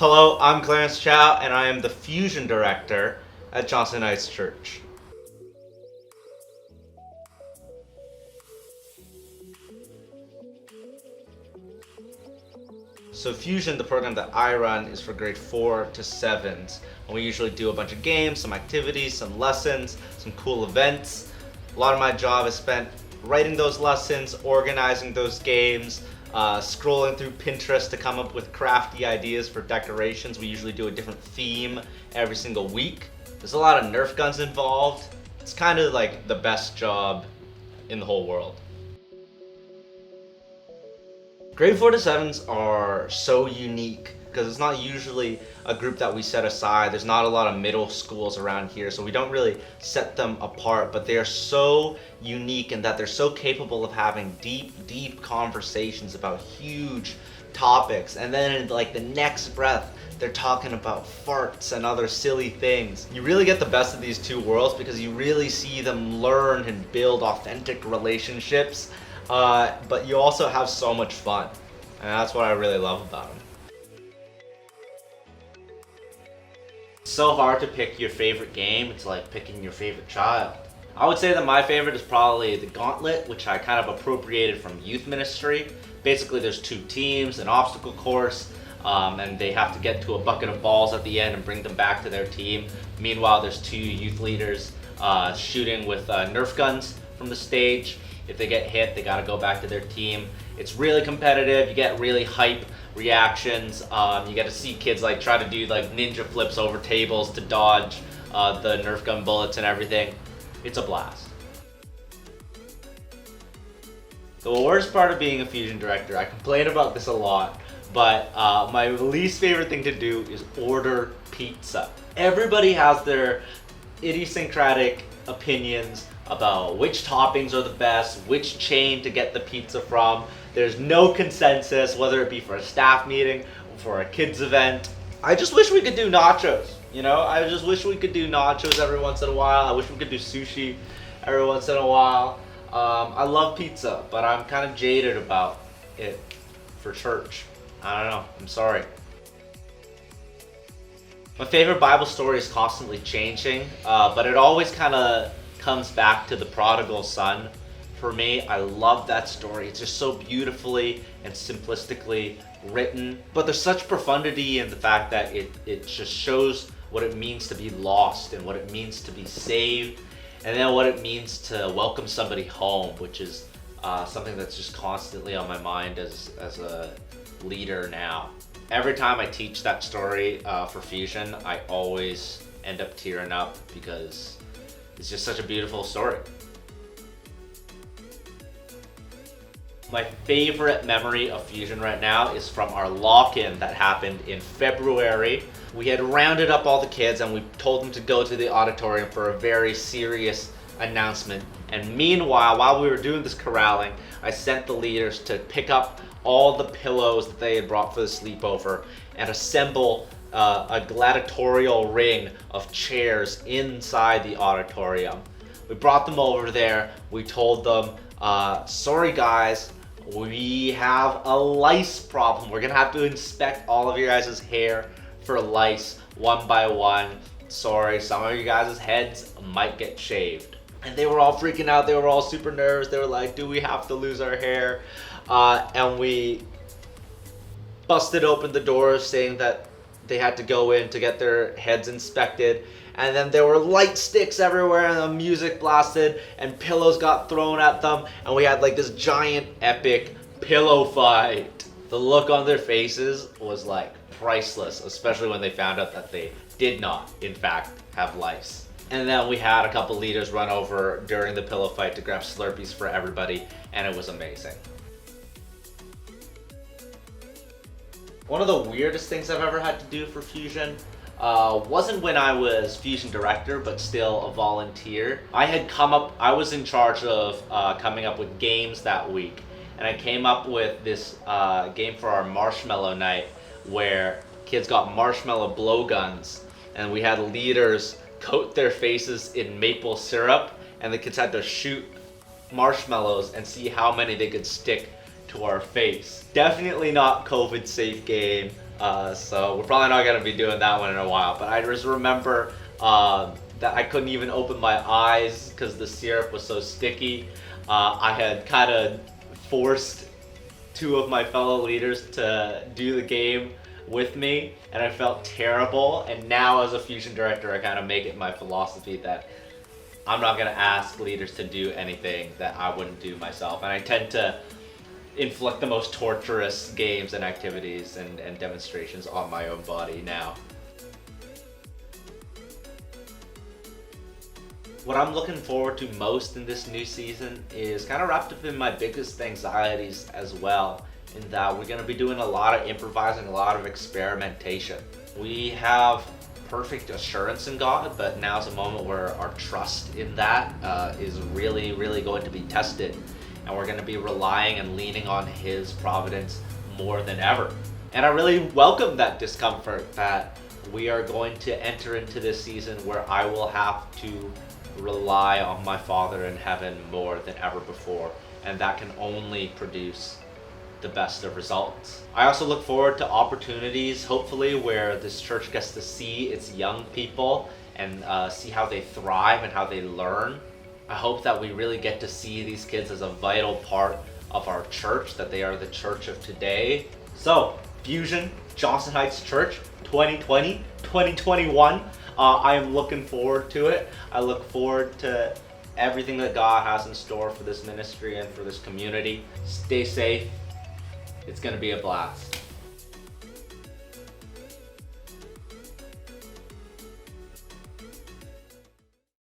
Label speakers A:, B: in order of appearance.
A: Hello, I'm Clarence Chou, and I am the Fusion Director at Johnson Heights Church. So Fusion, the program that I run, is for grade 4 to 7s. And we usually do a bunch of games, some activities, some lessons, some cool events. A lot of my job is spent writing those lessons, organizing those games, scrolling through Pinterest to come up with crafty ideas for decorations. We usually do a different theme every single week. There's a lot of Nerf guns involved. It's kind of like the best job in the whole world. Grade 4 to 7s are so unique because it's not usually a group that we set aside. There's not a lot of middle schools around here, so we don't really set them apart, but they are so unique in that they're so capable of having deep conversations about huge topics, and then in like the next breath they're talking about farts and other silly things. You really get the best of these two worlds because you really see them learn and build authentic relationships, but you also have so much fun, and that's what I really love about them. It's so hard to pick your favorite game. It's like picking your favorite child. I would say that my favorite is probably the Gauntlet, which I kind of appropriated from youth ministry. Basically, there's two teams, an obstacle course, and they have to get to a bucket of balls at the end and bring them back to their team. Meanwhile, there's two youth leaders shooting with Nerf guns from the stage. If they get hit, they gotta go back to their team. It's really competitive. You get really hype reactions. You get to see kids like try to do like ninja flips over tables to dodge the Nerf gun bullets and everything. It's a blast. The worst part of being a Fusion director, I complain about this a lot, but my least favorite thing to do is order pizza. Everybody has their idiosyncratic opinions about which toppings are the best, which chain to get the pizza from. There's no consensus, whether it be for a staff meeting or for a kids event. I just wish we could do nachos, you know? I just wish we could do nachos every once in a while. I wish we could do sushi every once in a while. I love pizza, but I'm kind of jaded about it for church. I don't know, I'm sorry. My favorite Bible story is constantly changing, but it always kind of comes back to the prodigal son. For me, I love that story. It's just so beautifully and simplistically written, but there's such profundity in the fact that it just shows what it means to be lost and what it means to be saved, and then what it means to welcome somebody home, which is something that's just constantly on my mind as a leader now. Every time I teach that story for Fusion, I always end up tearing up because it's just such a beautiful story. My favorite memory of Fusion right now is from our lock-in that happened in February. We had rounded up all the kids and we told them to go to the auditorium for a very serious announcement. And meanwhile, while we were doing this corralling, I sent the leaders to pick up all the pillows that they had brought for the sleepover and assemble a gladiatorial ring of chairs inside the auditorium. We brought them over there. We told them, sorry guys, we have a lice problem. We're gonna have to inspect all of your guys' hair for lice one by one. Sorry, some of you guys' heads might get shaved. And they were all freaking out. They were all super nervous. They were like, do we have to lose our hair? And we busted open the doors saying that they had to go in to get their heads inspected, and then there were light sticks everywhere and the music blasted and pillows got thrown at them, and we had like this giant epic pillow fight. The look on their faces was like priceless, especially when they found out that they did not in fact have lice. And then we had a couple leaders run over during the pillow fight to grab Slurpees for everybody, and it was amazing. One of the weirdest things I've ever had to do for Fusion wasn't when I was Fusion director, but still a volunteer. I was in charge of coming up with games that week, and I came up with this game for our marshmallow night where kids got marshmallow blowguns, and we had leaders coat their faces in maple syrup, and the kids had to shoot marshmallows and see how many they could stick to our face. Definitely not COVID safe game. So we're probably not gonna be doing that one in a while. But I just remember that I couldn't even open my eyes because the syrup was so sticky. I had kind of forced two of my fellow leaders to do the game with me, and I felt terrible. And now as a fusion director, I kind of make it my philosophy that I'm not gonna ask leaders to do anything that I wouldn't do myself. And I tend to inflict the most torturous games and activities and demonstrations on my own body now. What I'm looking forward to most in this new season is kind of wrapped up in my biggest anxieties as well, in that we're going to be doing a lot of improvising, a lot of experimentation. We have perfect assurance in God, but now's a moment where our trust in that is really, really going to be tested. And we're going to be relying and leaning on His providence more than ever. And I really welcome that discomfort that we are going to enter into this season where I will have to rely on my Father in heaven more than ever before, and that can only produce the best of results. I also look forward to opportunities, hopefully, where this church gets to see its young people and see how they thrive and how they learn. I hope that we really get to see these kids as a vital part of our church, that they are the church of today. So, Fusion Johnson Heights Church 2020, 2021. I am looking forward to it. I look forward to everything that God has in store for this ministry and for this community. Stay safe. It's going to be a blast.